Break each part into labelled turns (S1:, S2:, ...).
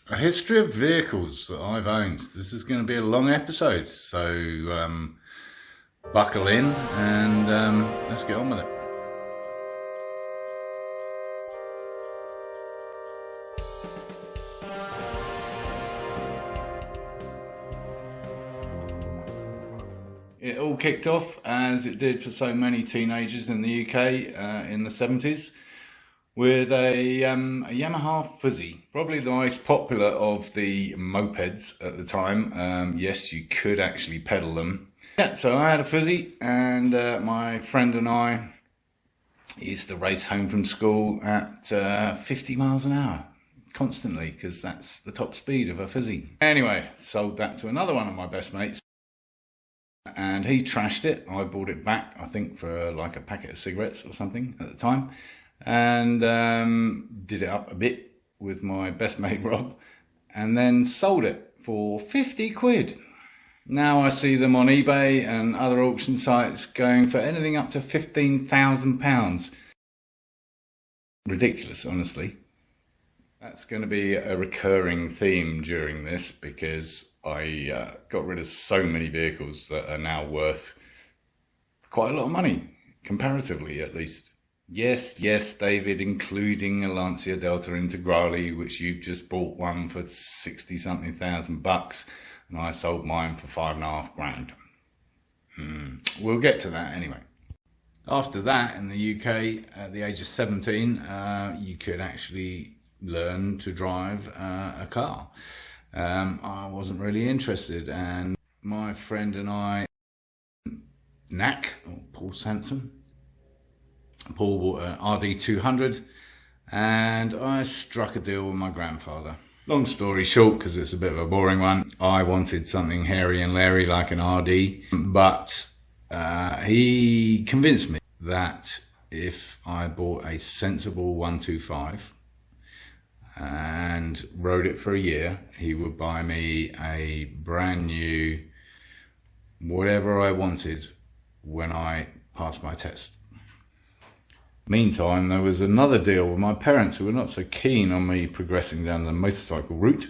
S1: A history of vehicles that I've owned. This is going to be a long episode, so buckle in and let's get on with it. It all kicked off, as it did for so many teenagers in the UK in the 70s, with a Yamaha Fuzzy, probably the most popular of the mopeds at the time. Yes, you could actually pedal them. Yeah, so I had a Fuzzy, and my friend and I used to race home from school at 50 miles an hour constantly, because that's the top speed of a Fuzzy. Anyway, sold that to another one of my best mates, and he trashed it. I bought it back, I think, for like a packet of cigarettes or something at the time, and did it up a bit with my best mate Rob, and then sold it for 50 quid. Now I see them on eBay and other auction sites going for anything up to £15,000. Ridiculous, honestly. That's going to be a recurring theme during this, because I got rid of so many vehicles that are now worth quite a lot of money, comparatively at least. Yes, David, including a Lancia Delta Integrale, which you've just bought one for 60-something thousand bucks, and I sold mine for $5.5 grand. We'll get to that anyway. After that, in the UK, at the age of 17, you could actually learn to drive a car. I wasn't really interested, and my friend and I, Paul Sanson, Paul bought an RD200, and I struck a deal with my grandfather. Long story short, because it's a bit of a boring one, I wanted something hairy and leery like an RD, but he convinced me that if I bought a sensible 125 and rode it for a year, he would buy me a brand new whatever I wanted when I passed my test. Meantime, there was another deal with my parents, who were not so keen on me progressing down the motorcycle route,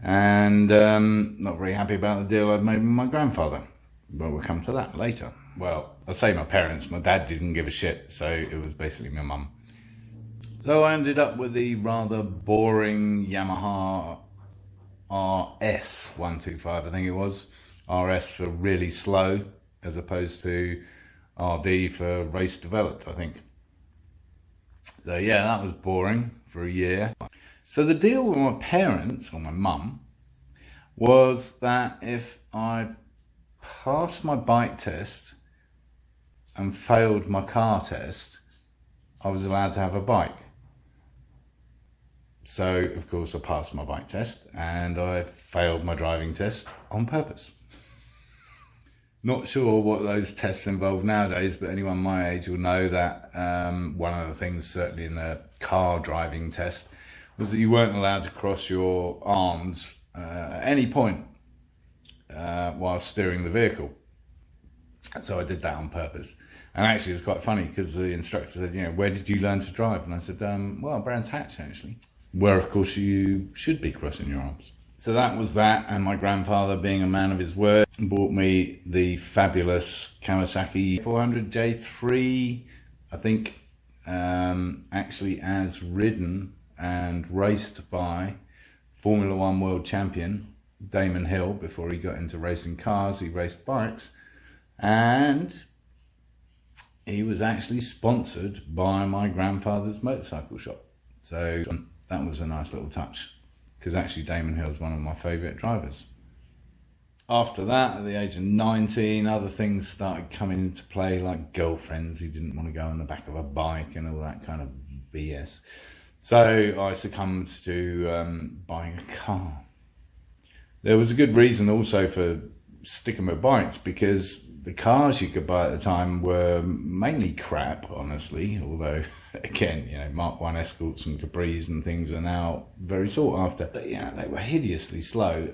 S1: and not very happy about the deal I'd made with my grandfather. But we'll come to that later. Well, I say my parents, my dad didn't give a shit, so it was basically my mum. So I ended up with the rather boring Yamaha RS125, I think it was. RS for really slow, as opposed to RD for race developed, I think. So yeah, that was boring for a year. So the deal with my parents, or my mum, was that if I passed my bike test and failed my car test, I was allowed to have a bike. So of course I passed my bike test, and I failed my driving test on purpose. Not sure what those tests involve nowadays, but anyone my age will know that one of the things, certainly in the car driving test, was that you weren't allowed to cross your arms at any point while steering the vehicle. So I did that on purpose. And actually it was quite funny, because the instructor said, you know, where did you learn to drive? And I said, well, Brands Hatch, actually. Where, of course, you should be crossing your arms. So that was that, and my grandfather, being a man of his word, bought me the fabulous Kawasaki Z400J, I think, actually as ridden and raced by Formula One world champion Damon Hill. Before he got into racing cars, he raced bikes, and he was actually sponsored by my grandfather's motorcycle shop. So that was a nice little touch, because actually Damon Hill's one of my favourite drivers. After that, at the age of 19, other things started coming into play, like girlfriends who didn't want to go on the back of a bike and all that kind of BS. So I succumbed to buying a car. There was a good reason also for sticking with bikes, because the cars you could buy at the time were mainly crap, honestly, although again, you know, Mark I Escorts and Capris and things are now very sought after. But yeah, they were hideously slow.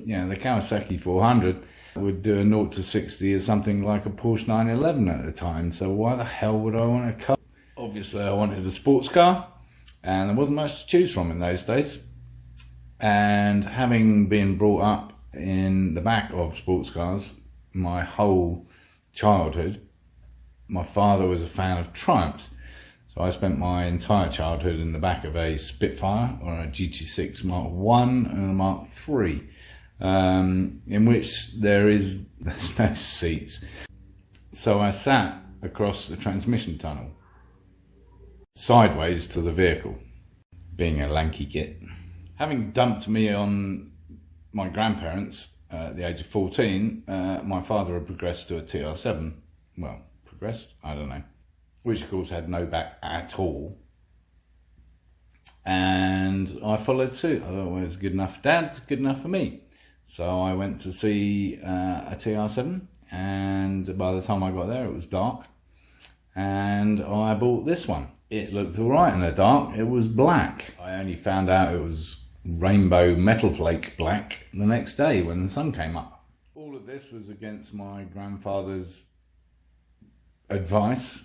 S1: You know, the Kawasaki 400 would do a 0 to 60 as something like a Porsche 911 at the time. So why the hell would I want a car? Obviously, I wanted a sports car, and there wasn't much to choose from in those days. And having been brought up in the back of sports cars my whole childhood, my father was a fan of Triumphs. So I spent my entire childhood in the back of a Spitfire or a GT6 Mark 1 and a Mark 3, in which there's no seats. So I sat across the transmission tunnel, sideways to the vehicle, being a lanky git. Having dumped me on my grandparents at the age of 14, my father had progressed to a TR7. Well, progressed? I don't know. Which of course had no back at all. And I followed suit. I thought, well, it's good enough for Dad, it's good enough for me. So I went to see a TR7, and by the time I got there it was dark, and I bought this one. It looked alright in the dark. It was black. I only found out it was rainbow metal flake black the next day when the sun came up. All of this was against my grandfather's advice,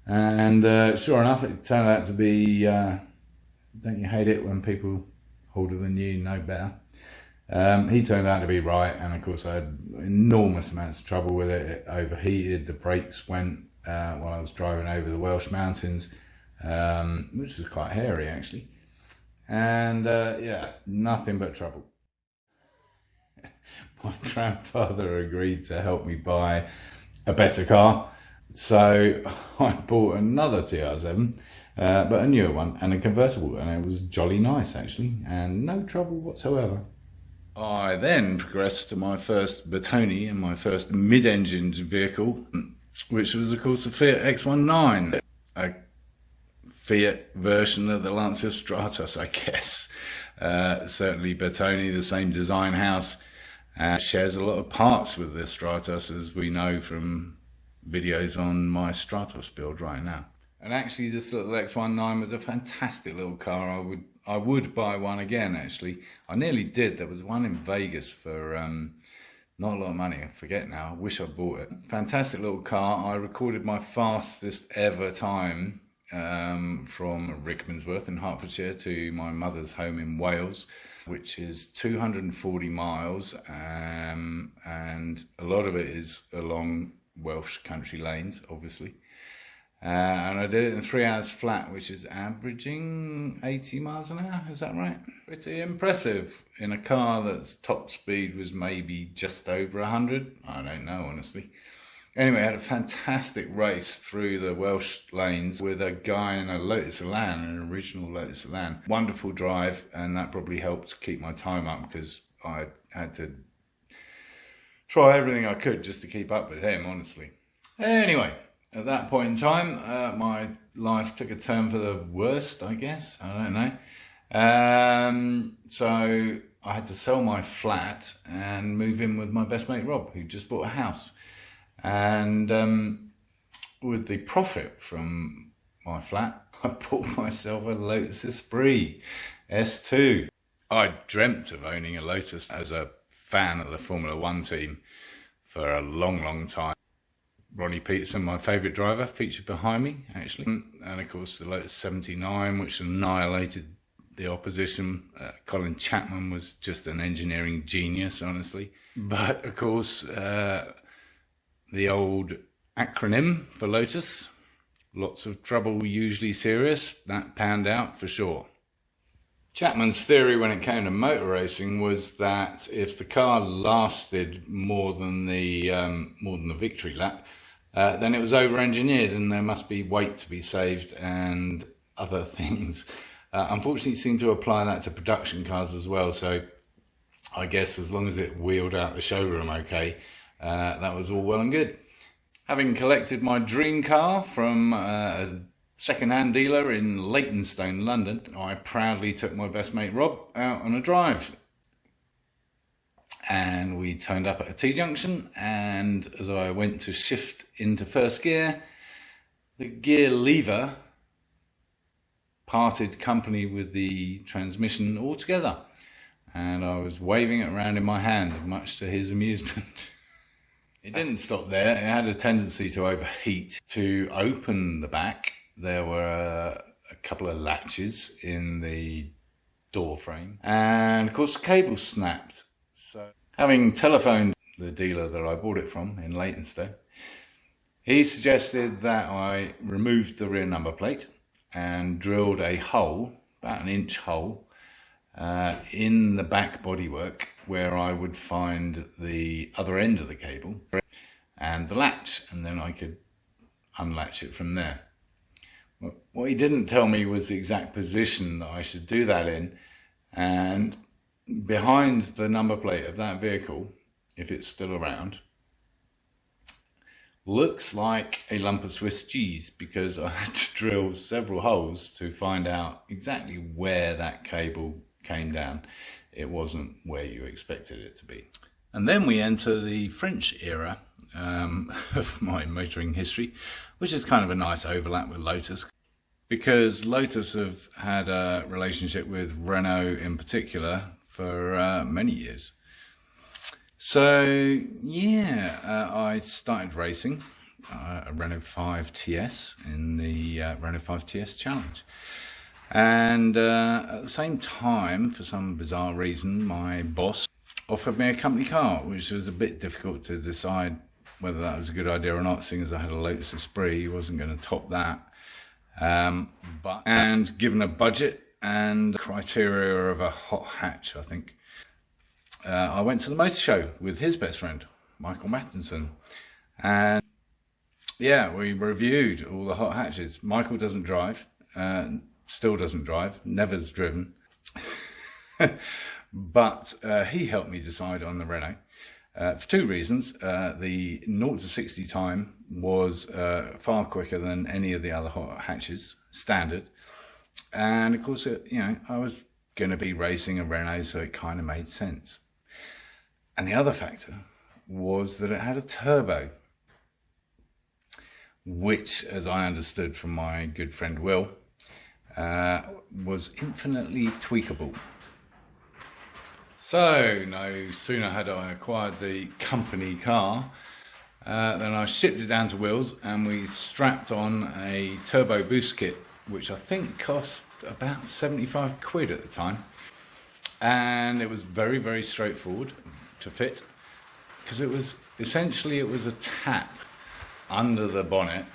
S1: and sure enough it turned out to be, don't you hate it when people older than you know better? He turned out to be right, and of course I had enormous amounts of trouble with it. It overheated, the brakes went while I was driving over the Welsh mountains, which was quite hairy actually. And yeah, nothing but trouble. My grandfather agreed to help me buy a better car, so I bought another TR7, but a newer one and a convertible, and it was jolly nice actually, and no trouble whatsoever. I then progressed to my first Bertone and my first mid-engined vehicle, which was of course the Fiat X1, a Fiat version of the Lancia Stratos, I guess. Certainly Bertone, the same design house, shares a lot of parts with the Stratos, as we know from videos on my Stratos build right now. And actually this little X1 was a fantastic little car. I would buy one again actually. I nearly did. There was one in Vegas for not a lot of money. I forget now. I wish I bought it. Fantastic little car. I recorded my fastest ever time from Rickmansworth in Hertfordshire to my mother's home in Wales, which is 240 miles, and a lot of it is along Welsh country lanes, obviously. And I did it in 3 hours flat, which is averaging 80 miles an hour, is that right? Pretty impressive in a car that's top speed was maybe just over 100. I don't know, honestly. Anyway, I had a fantastic race through the Welsh lanes with a guy in a Lotus Elan, an original Lotus Elan. Wonderful drive, and that probably helped keep my time up because I had to try everything I could just to keep up with him, honestly. Anyway, at that point in time, my life took a turn for the worst, I guess. I don't know. So I had to sell my flat and move in with my best mate Rob, who just bought a house. And with the profit from my flat, I bought myself a Lotus Esprit S2. I dreamt of owning a Lotus as a fan of the Formula One team for a long, long time. Ronnie Peterson, my favourite driver, featured behind me, actually. And of course, the Lotus 79, which annihilated the opposition. Colin Chapman was just an engineering genius, honestly. But of course, the old acronym for Lotus, lots of trouble, usually serious, that panned out for sure. Chapman's theory when it came to motor racing was that if the car lasted more than the victory lap, then it was over-engineered and there must be weight to be saved and other things. Unfortunately, it seemed to apply that to production cars as well, so I guess as long as it wheeled out the showroom okay, that was all well and good. Having collected my dream car from a second-hand dealer in Leytonstone, London, I proudly took my best mate Rob out on a drive. And we turned up at a T-junction, and as I went to shift into first gear, the gear lever parted company with the transmission altogether. And I was waving it around in my hand, much to his amusement. It didn't stop there. It had a tendency to overheat. To open the back, there were a couple of latches in the door frame, and of course the cable snapped. So having telephoned the dealer that I bought it from in Leytonstone, he suggested that I removed the rear number plate and drilled a hole, about an inch hole, in the back bodywork where I would find the other end of the cable and the latch, and then I could unlatch it from there. What he didn't tell me was the exact position that I should do that in, and behind the number plate of that vehicle, if it's still around, looks like a lump of Swiss cheese, because I had to drill several holes to find out exactly where that cable came down. It wasn't where you expected it to be. And then we enter the French era of my motoring history, which is kind of a nice overlap with Lotus, because Lotus have had a relationship with Renault in particular for many years. So yeah, I started racing a Renault 5 TS in the Renault 5 TS Challenge. And at the same time, for some bizarre reason, my boss offered me a company car, which was a bit difficult to decide whether that was a good idea or not, seeing as I had a Lotus Esprit. He wasn't going to top that. And given a budget and criteria of a hot hatch, I think, I went to the motor show with his best friend, Michael Mattinson. And yeah, we reviewed all the hot hatches. Michael doesn't drive, still doesn't drive, never's driven. But he helped me decide on the Renault for two reasons. The 0 to 60 time was far quicker than any of the other hot hatches, standard. And of course, I was going to be racing a Renault, so it kind of made sense. And the other factor was that it had a turbo, which, as I understood from my good friend Will, was infinitely tweakable. So no sooner had I acquired the company car than I shipped it down to Will's, and we strapped on a turbo boost kit, which I think cost about 75 quid at the time. And it was very, very straightforward to fit, because it was essentially a tap under the bonnet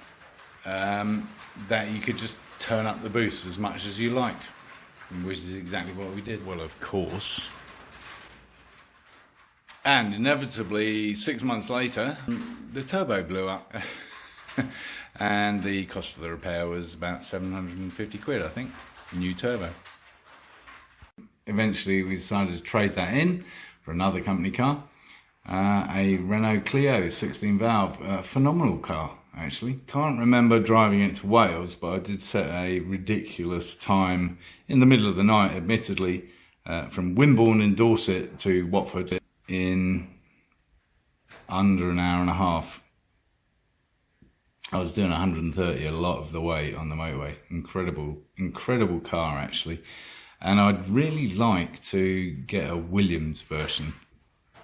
S1: that you could just turn up the boost as much as you liked, which is exactly what we did. Well, of course. And inevitably, 6 months later, the turbo blew up. And the cost of the repair was about 750 quid, I think, new turbo. Eventually, we decided to trade that in for another company car, a Renault Clio 16 valve, a phenomenal car, actually. Can't remember driving it to Wales, but I did set a ridiculous time in the middle of the night, admittedly, from Wimborne in Dorset to Watford in under an hour and a half. I was doing 130 a lot of the way on the motorway. Incredible car, actually. And I'd really like to get a Williams version.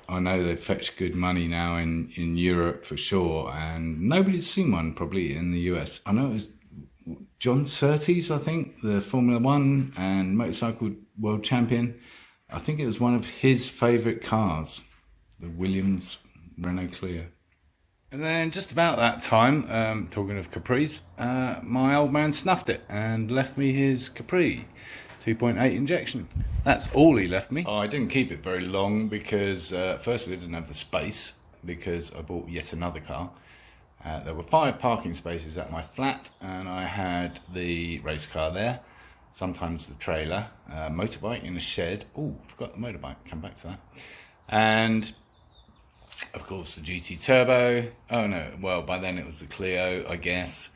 S1: I know they fetch good money now in Europe for sure, and nobody's seen one probably in the US. I know it was John Surtees, I think, the Formula One and motorcycle world champion. I think it was one of his favourite cars, the Williams Renault Clio. And then just about that time, talking of Capris, my old man snuffed it and left me his Capri 2.8 injection. That's all he left me. I didn't keep it very long because firstly I didn't have the space, because I bought yet another car. There were 5 parking spaces at my flat, and I had the race car there, sometimes the trailer, motorbike in a shed. Oh, forgot the motorbike, come back to that. And of course the GT Turbo. Oh no, well by then it was the Clio, I guess.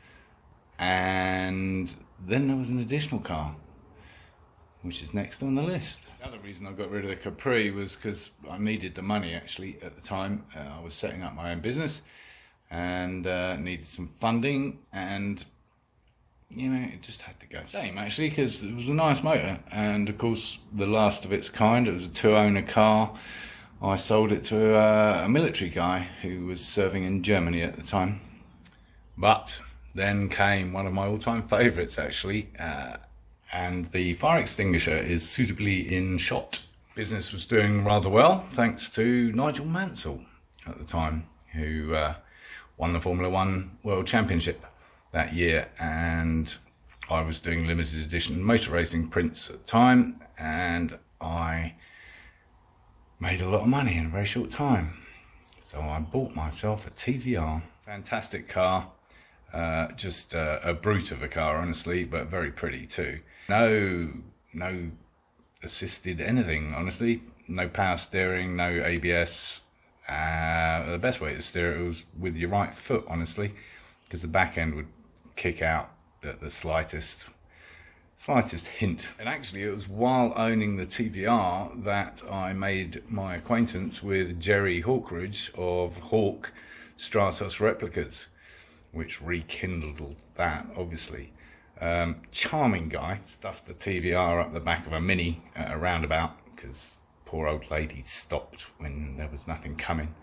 S1: And then there was an additional car, which is next on the list. The other reason I got rid of the Capri was because I needed the money actually at the time. I was setting up my own business and needed some funding, and it just had to go. Shame actually, because it was a nice motor, and of course the last of its kind. It was a 2-owner car. I sold it to a military guy who was serving in Germany at the time. But then came one of my all-time favourites actually, and the fire extinguisher is suitably in shot. Business was doing rather well thanks to Nigel Mansell at the time, who won the Formula One World Championship that year, and I was doing limited edition motor racing prints at the time, and I made a lot of money in a very short time. So I bought myself a TVR. Fantastic car, just a brute of a car, honestly, but very pretty too. No assisted anything, honestly. No power steering, no ABS. The best way to steer it was with your right foot, honestly, because the back end would kick out at the slightest hint. And actually it was while owning the TVR that I made my acquaintance with Jerry Hawkridge of Hawk Stratos Replicas, which rekindled that, obviously. Charming guy. Stuffed the TVR up the back of a Mini at a roundabout because poor old lady stopped when there was nothing coming.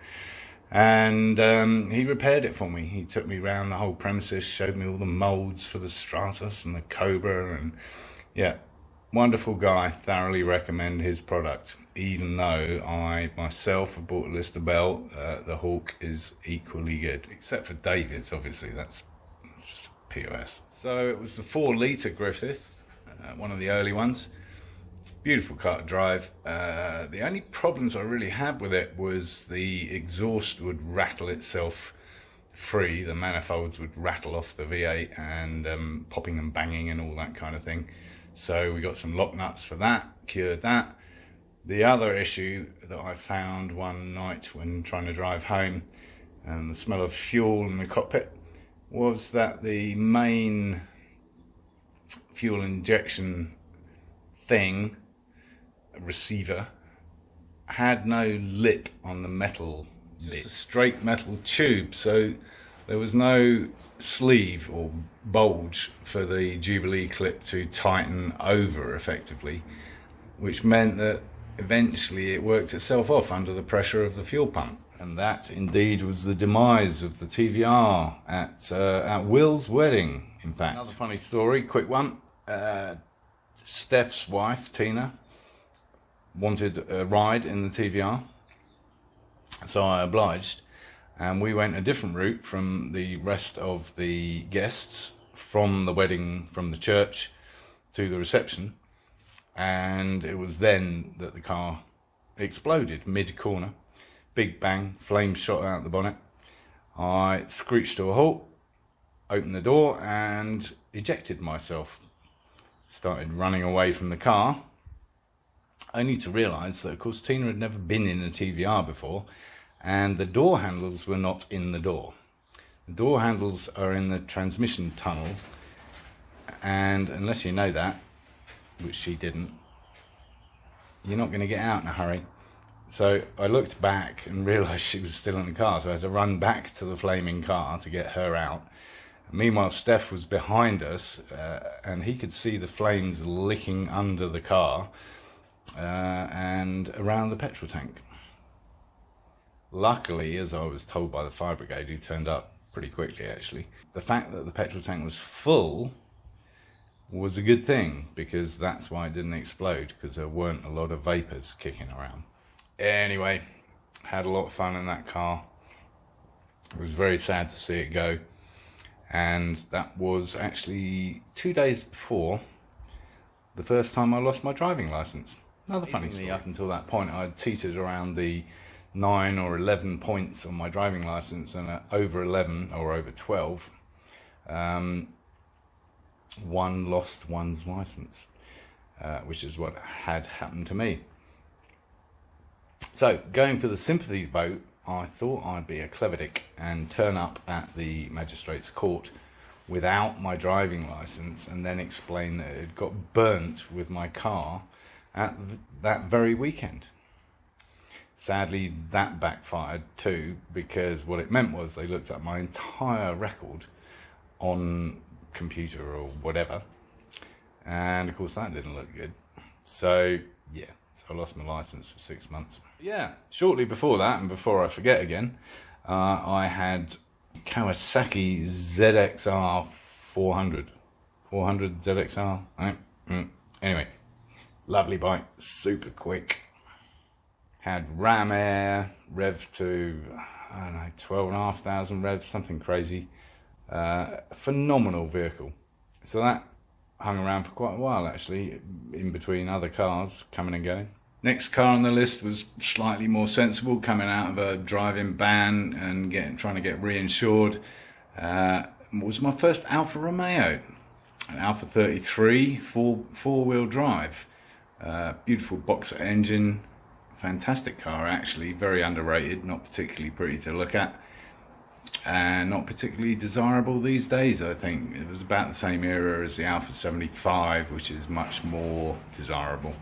S1: And he repaired it for me. He took me around the whole premises, showed me all the molds for the Stratos and the Cobra, and yeah, wonderful guy. Thoroughly recommend his product. Even though I myself have bought a Lister Bell, the Hawk is equally good, except for David's, obviously. That's just a POS. So it was the 4-litre Griffith, one of the early ones. Beautiful car to drive. The only problems I really had with it was the exhaust would rattle itself free. The manifolds would rattle off the V8 and popping and banging and all that kind of thing. So we got some lock nuts for that, cured that. The other issue that I found one night when trying to drive home, and the smell of fuel in the cockpit, was that the main fuel injection thing, receiver, had no lip on the metal lid. Just a straight metal tube, so there was no sleeve or bulge for the Jubilee clip to tighten over effectively, which meant that eventually it worked itself off under the pressure of the fuel pump. And that indeed was the demise of the TVR at Will's wedding, in fact. Another funny story, quick one. Steph's wife, Tina, wanted a ride in the TVR, so I obliged, and we went a different route from the rest of the guests, from the wedding, from the church to the reception, and it was then that the car exploded mid-corner. Big bang, flames shot out the bonnet. I screeched to a halt, opened the door and ejected myself. Started running away from the car, only to realise that, of course, Tina had never been in a TVR before, and the door handles were not in the door. The door handles are in the transmission tunnel, and unless you know that, which she didn't, you're not going to get out in a hurry. So I looked back and realised she was still in the car, so I had to run back to the flaming car to get her out. Meanwhile, Steph was behind us, and he could see the flames licking under the car and around the petrol tank. Luckily, as I was told by the fire brigade, who turned up pretty quickly actually, the fact that the petrol tank was full was a good thing, because that's why it didn't explode, because there weren't a lot of vapours kicking around. Anyway, had a lot of fun in that car. It was very sad to see it go. And that was actually 2 days before the first time I lost my driving licence. Another funny story. Up until that point, I'd teetered around the 9 or 11 points on my driving licence, and at over 11 or over 12, one lost one's licence, which is what had happened to me. So, going for the sympathy vote, I thought I'd be a clever dick and turn up at the magistrate's court without my driving licence and then explain that it got burnt with my car at that very weekend. Sadly, that backfired too, because what it meant was they looked at my entire record on computer or whatever, and of course that didn't look good. So yeah, so I lost my licence for 6 months. Yeah, shortly before that, and before I forget again, I had Kawasaki ZXR400 ZXR, right? Anyway, lovely bike, super quick. Had ram air, rev to, I don't know, 12,500 revs, something crazy. Phenomenal vehicle. So that hung around for quite a while, actually, in between other cars coming and going. Next car on the list was slightly more sensible, coming out of a driving ban and trying to get reinsured. Was my first Alfa Romeo, an Alfa 33 four-wheel drive. Beautiful boxer engine, fantastic car actually, very underrated, not particularly pretty to look at, and not particularly desirable these days. I think it was about the same era as the Alfa 75, which is much more desirable.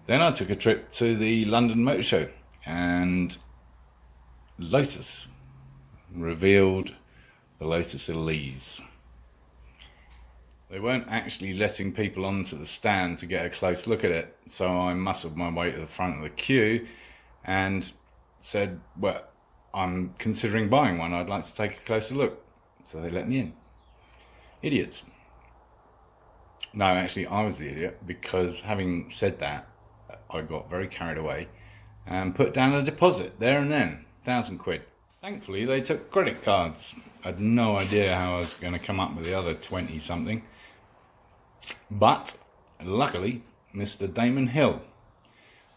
S1: Then I took a trip to the London Motor Show, and Lotus revealed the Lotus Elise. They weren't actually letting people onto the stand to get a close look at it, so I muscled my way to the front of the queue and said, well, I'm considering buying one, I'd like to take a closer look. So they let me in. Idiots. No, actually I was the idiot, because having said that, I got very carried away and put down a deposit there and then, £1,000. Thankfully they took credit cards. I had no idea how I was going to come up with the other 20 something. But luckily, Mr. Damon Hill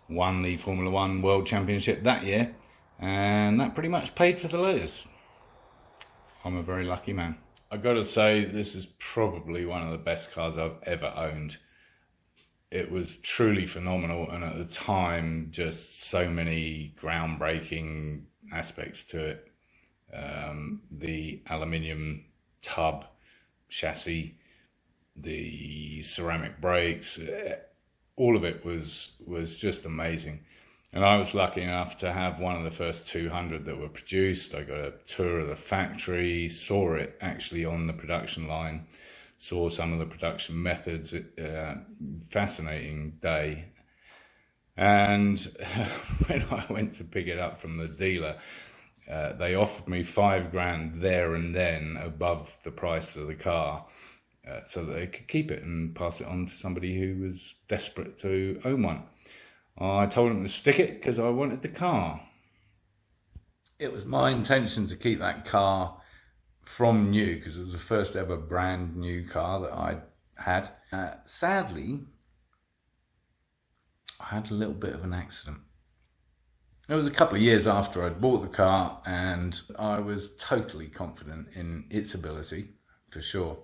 S1: won the Formula One World Championship that year, and that pretty much paid for the Lotus. I'm a very lucky man. I've got to say, this is probably one of the best cars I've ever owned. It was truly phenomenal, and at the time, just so many groundbreaking aspects to it. The aluminium tub chassis, the ceramic brakes, all of it was just amazing. And I was lucky enough to have one of the first 200 that were produced. I got a tour of the factory, saw it actually on the production line, saw some of the production methods. Fascinating day. And when I went to pick it up from the dealer, they offered me $5,000 there and then above the price of the car, so that they could keep it and pass it on to somebody who was desperate to own one. I told them to stick it because I wanted the car. It was my intention to keep that car from new, because it was the first ever brand new car that I had. Sadly, I had a little bit of an accident. It was a couple of years after I'd bought the car, and I was totally confident in its ability, for sure.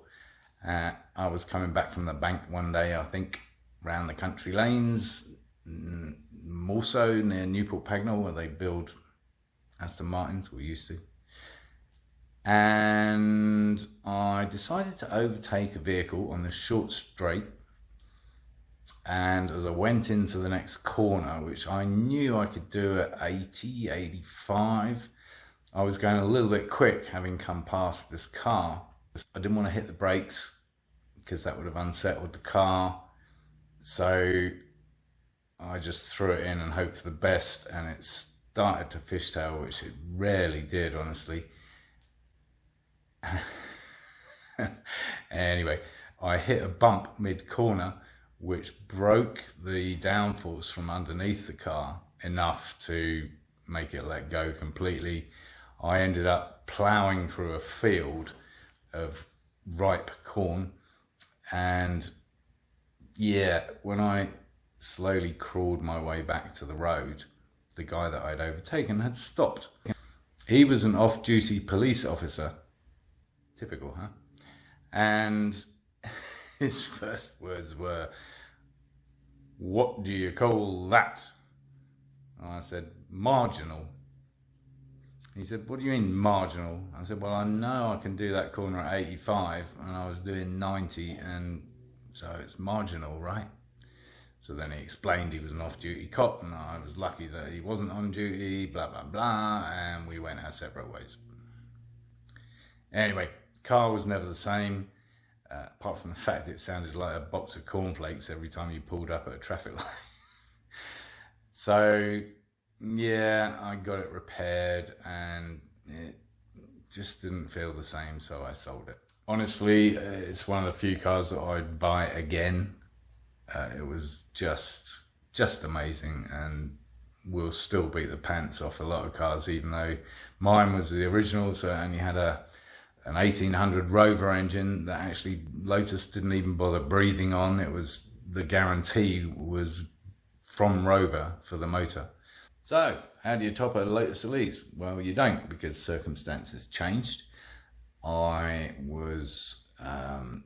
S1: I was coming back from the bank one day, I think, round the country lanes, more so near Newport Pagnell, where they build Aston Martins, or used to. And I decided to overtake a vehicle on the short straight. And as I went into the next corner, which I knew I could do at 80, 85, I was going a little bit quick, having come past this car. I didn't want to hit the brakes because that would have unsettled the car. So I just threw it in and hoped for the best, and it started to fishtail, which it rarely did, honestly. Anyway, I hit a bump mid-corner, which broke the downforce from underneath the car enough to make it let go completely. I ended up ploughing through a field of ripe corn, and yeah, when I slowly crawled my way back to the road, the guy that I'd overtaken had stopped. He was an off-duty police officer. Typical, huh? And his first words were, "What do you call that?" And I said, "Marginal." He said, "What do you mean marginal?" I said, "Well, I know I can do that corner at 85 and I was doing 90, and so it's marginal, right?" So then he explained he was an off-duty cop and I was lucky that he wasn't on duty, blah, blah, blah, and we went our separate ways. Anyway, car was never the same, apart from the fact that it sounded like a box of cornflakes every time you pulled up at a traffic light. So yeah, I got it repaired and it just didn't feel the same, so I sold it. Honestly, it's one of the few cars that I'd buy again. It was just amazing, and will still beat the pants off a lot of cars, even though mine was the original, so it only had an 1800 Rover engine that actually Lotus didn't even bother breathing on. It was, the guarantee was from Rover for the motor. So how do you top a Lotus Elise? Well, you don't, because circumstances changed. I was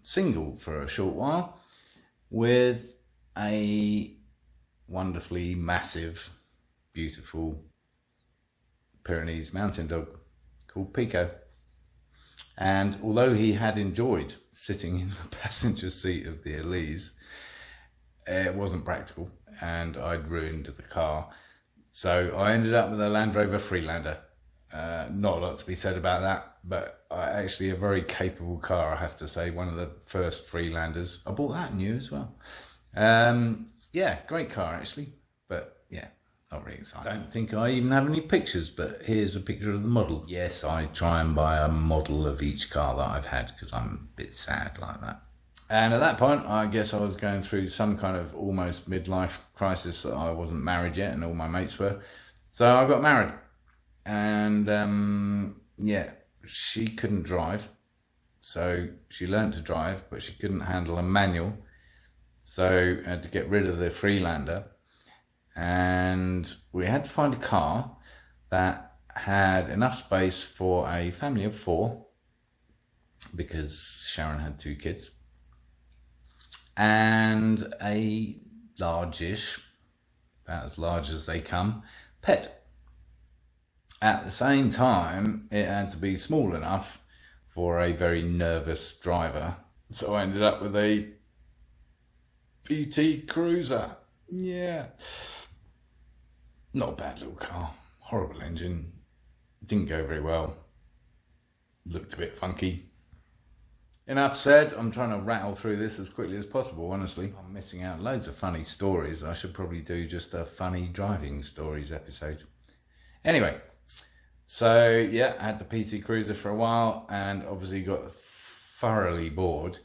S1: single for a short while with a wonderfully massive, beautiful Pyrenees mountain dog called Pico. And although he had enjoyed sitting in the passenger seat of the Elise, it wasn't practical and I'd ruined the car. So I ended up with a Land Rover Freelander. Not a lot to be said about that, but actually a very capable car, I have to say. One of the first Freelanders. I bought that new as well. Yeah, great car actually, but yeah, not really exciting. I don't think I even have any pictures, but here's a picture of the model. Yes, I try and buy a model of each car that I've had because I'm a bit sad like that. And at that point, I guess I was going through some kind of almost midlife crisis. That I wasn't married yet and all my mates were. So I got married. And yeah, she couldn't drive. So she learned to drive, but she couldn't handle a manual. So I had to get rid of the Freelander. And we had to find a car that had enough space for a family of 4, because Sharon had 2 kids. And a large-ish, about as large as they come, pet. At the same time, it had to be small enough for a very nervous driver. So I ended up with a PT Cruiser. Yeah. Not a bad little car. Horrible engine. Didn't go very well. Looked a bit funky. Enough said. I'm trying to rattle through this as quickly as possible, honestly. I'm missing out loads of funny stories. I should probably do just a funny driving stories episode. Anyway, so yeah, I had the PT Cruiser for a while and obviously got thoroughly bored.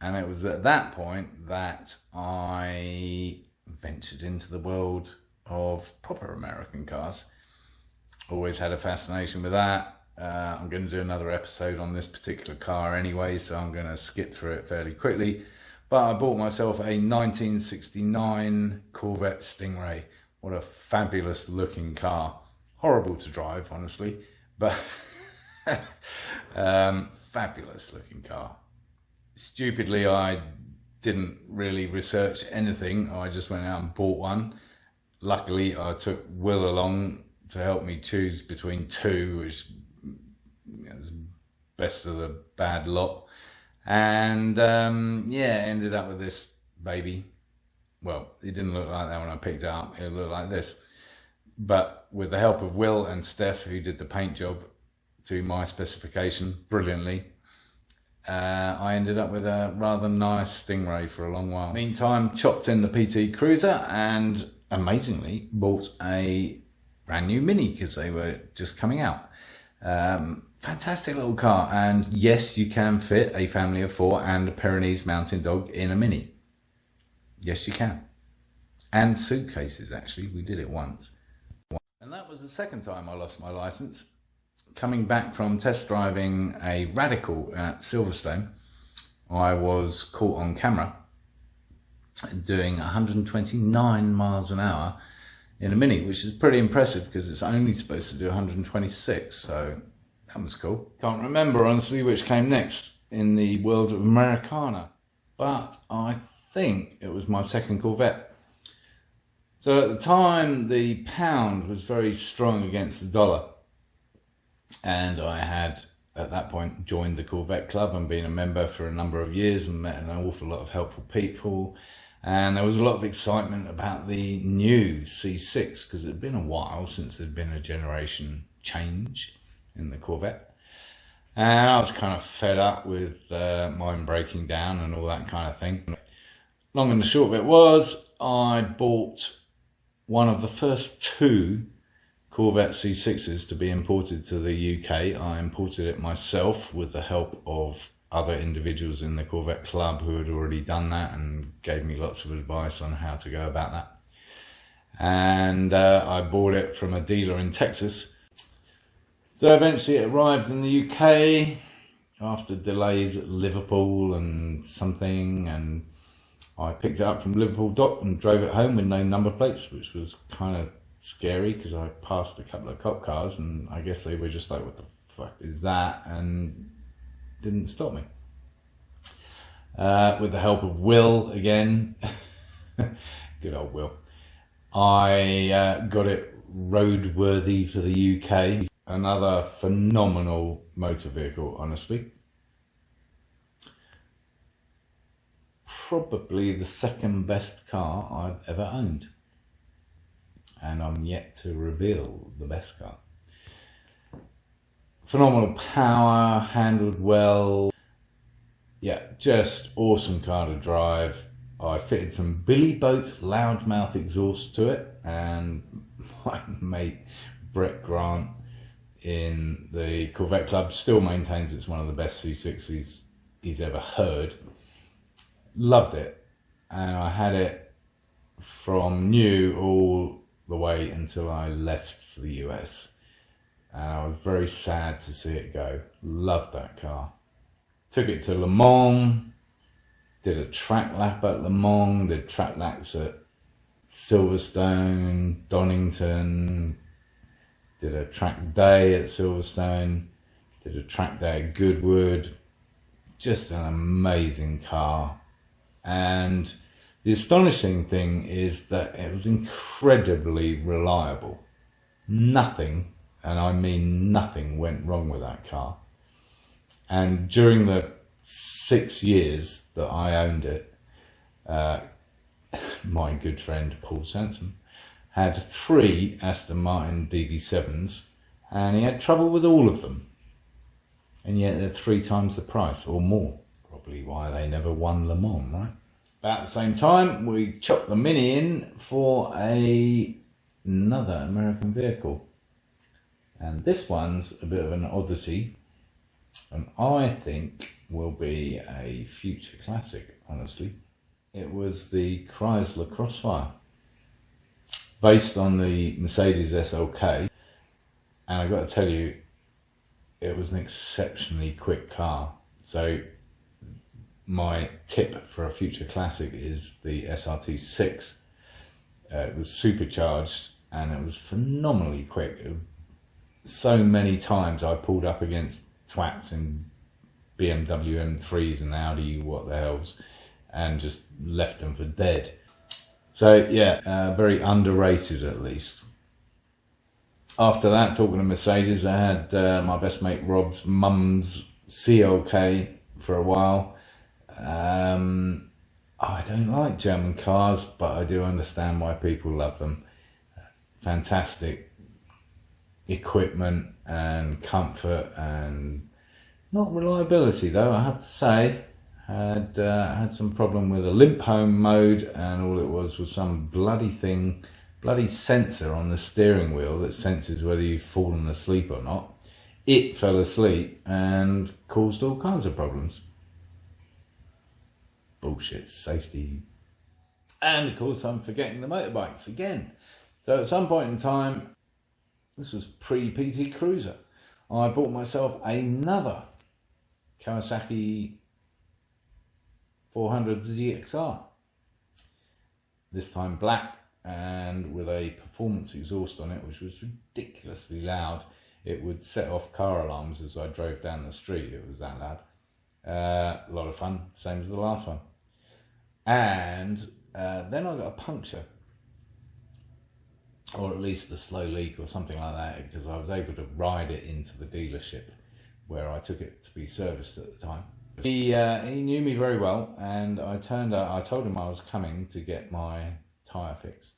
S1: And it was at that point that I ventured into the world of proper American cars. Always had a fascination with that. I'm going to do another episode on this particular car anyway, so I'm going to skip through it fairly quickly. But I bought myself a 1969 Corvette Stingray. What a fabulous looking car. Horrible to drive, honestly, but fabulous looking car. Stupidly, I didn't really research anything. I just went out and bought one. Luckily, I took Will along to help me choose between 2, which was best of the bad lot. And yeah, ended up with this baby. Well, it didn't look like that when I picked it up. It looked like this. But with the help of Will and Steph, who did the paint job to my specification brilliantly, I ended up with a rather nice Stingray for a long while. Meantime, chopped in the PT Cruiser and amazingly bought a brand new Mini because they were just coming out. Fantastic little car, and yes, you can fit a family of 4 and a Pyrenees mountain dog in a Mini. Yes, you can. And suitcases, actually. We did it once. And that was the second time I lost my license. Coming back from test driving a Radical at Silverstone, I was caught on camera doing 129 miles an hour in a Mini, which is pretty impressive because it's only supposed to do 126, so that was cool. Can't remember, honestly, which came next in the world of Americana, but I think it was my second Corvette. So at the time, the pound was very strong against the dollar. And I had, at that point, joined the Corvette Club and been a member for a number of years and met an awful lot of helpful people. And there was a lot of excitement about the new C6 because it had been a while since there'd been a generation change in the Corvette. And I was kind of fed up with mine breaking down and all that kind of thing. Long and the short of it was, I bought one of the first 2 Corvette C6s to be imported to the UK. I imported it myself with the help of other individuals in the Corvette club who had already done that and gave me lots of advice on how to go about that. And I bought it from a dealer in Texas. So eventually it arrived in the UK after delays at Liverpool and something, and I picked it up from Liverpool dock and drove it home with no number plates, which was kind of scary because I passed a couple of cop cars and I guess they were just like, what the fuck is that, and didn't stop me. With the help of Will again, good old Will, I got it roadworthy for the UK. Another phenomenal motor vehicle, honestly. Probably the second best car I've ever owned. And I'm yet to reveal the best car. Phenomenal power, handled well. Yeah, just awesome car to drive. I fitted some Billy Boat loudmouth exhaust to it, and my mate Brett Grant in the Corvette Club still maintains it's one of the best C6s he's ever heard. Loved it, and I had it from new all the way until I left for the US, and I was very sad to see it go. Loved that car. Took it to Le Mans, did a track lap at Le Mans, did track laps at Silverstone, Donington, did a track day at Silverstone, did a track day at Goodwood. Just an amazing car. And the astonishing thing is that it was incredibly reliable. Nothing, and I mean nothing, went wrong with that car. And during the 6 years that I owned it, my good friend Paul Sansom had 3 Aston Martin DB7s, and he had trouble with all of them. And yet they're 3 times the price or more. Probably why they never won Le Mans, right? About the same time, we chopped the Mini in for another American vehicle. And this one's a bit of an oddity, and I think will be a future classic, honestly. It was the Chrysler Crossfire, based on the Mercedes SLK, and I've got to tell you, it was an exceptionally quick car. So my tip for a future classic is the SRT6. It was supercharged and it was phenomenally quick. So many times I pulled up against twats in BMW M3s and Audi what the hells and just left them for dead. So yeah, very underrated at least. After that, talking to Mercedes, I had my best mate Rob's mum's CLK for a while. I don't like German cars, but I do understand why people love them. Fantastic equipment and comfort, and not reliability though, I have to say. Had some problem with a limp home mode, and all it was some bloody sensor on the steering wheel that senses whether you've fallen asleep or not. It fell asleep and caused all kinds of problems. Bullshit safety. And of course I'm forgetting the motorbikes again. So at some point in time, this was pre-PT Cruiser, I bought myself another Kawasaki Z400 ZXR. This time black, and with a performance exhaust on it, which was ridiculously loud. It would set off car alarms as I drove down the street. It was that loud. A lot of fun, same as the last one. And then I got a puncture, or at least a slow leak or something like that, because I was able to ride it into the dealership where I took it to be serviced at the time. He knew me very well, and I told him I was coming to get my tyre fixed,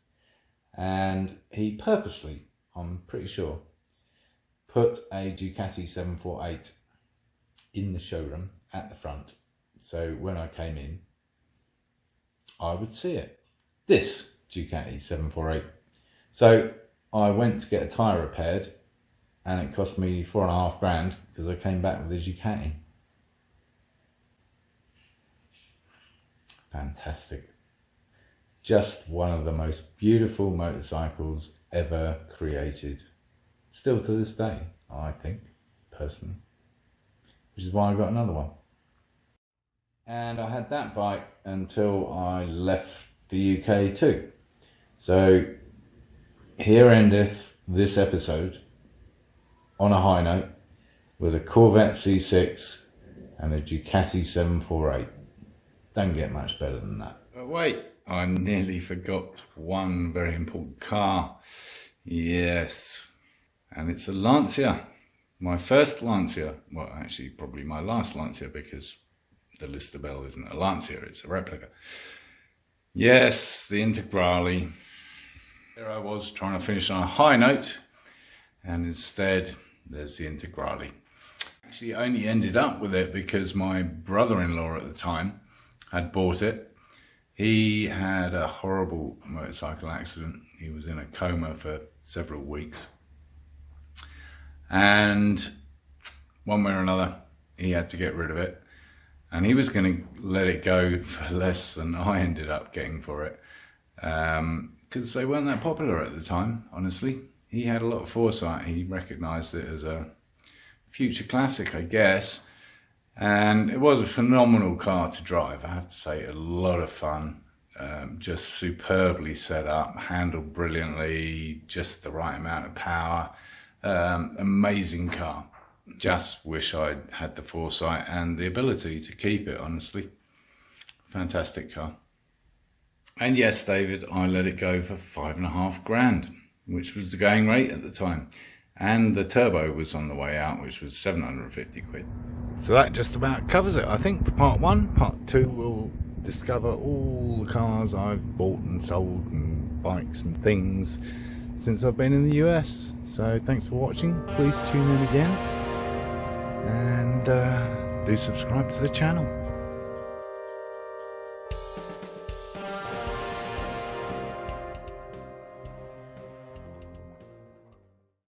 S1: and he purposely, I'm pretty sure, put a Ducati 748 in the showroom at the front, so when I came in I would see it. This Ducati 748. So I went to get a tyre repaired, and it cost me $4.5 grand because I came back with a Ducati. Fantastic. Just one of the most beautiful motorcycles ever created. Still to this day, I think, personally. Which is why I got another one. And I had that bike until I left the UK too. So here endeth this episode on a high note with a Corvette C6 and a Ducati 748. Don't get much better than that. But wait, I nearly forgot one very important car. Yes, and it's a Lancia. My first Lancia. Well, actually, probably my last Lancia, because the Listabel isn't a Lancia, it's a replica. Yes, the Integrale. There I was trying to finish on a high note, and instead there's the Integrale. Actually, I only ended up with it because my brother-in-law at the time had bought it. He had a horrible motorcycle accident. He was in a coma for several weeks. And one way or another, he had to get rid of it. And he was going to let it go for less than I ended up getting for it. Because they weren't that popular at the time, honestly. He had a lot of foresight. He recognised it as a future classic, I guess. And it was a phenomenal car to drive, I have to say. A lot of fun. Just superbly set up, handled brilliantly, just the right amount of power. Amazing car. Just wish I'd had the foresight and the ability to keep it, honestly. Fantastic car. And yes, David, I let it go for $5,500, which was the going rate at the time. And the turbo was on the way out, which was 750 quid. So that just about covers it, I think, for part one. Part two, we'll discover all the cars I've bought and sold and bikes and things since I've been in the US. So thanks for watching. Please tune in again. And do subscribe to the channel.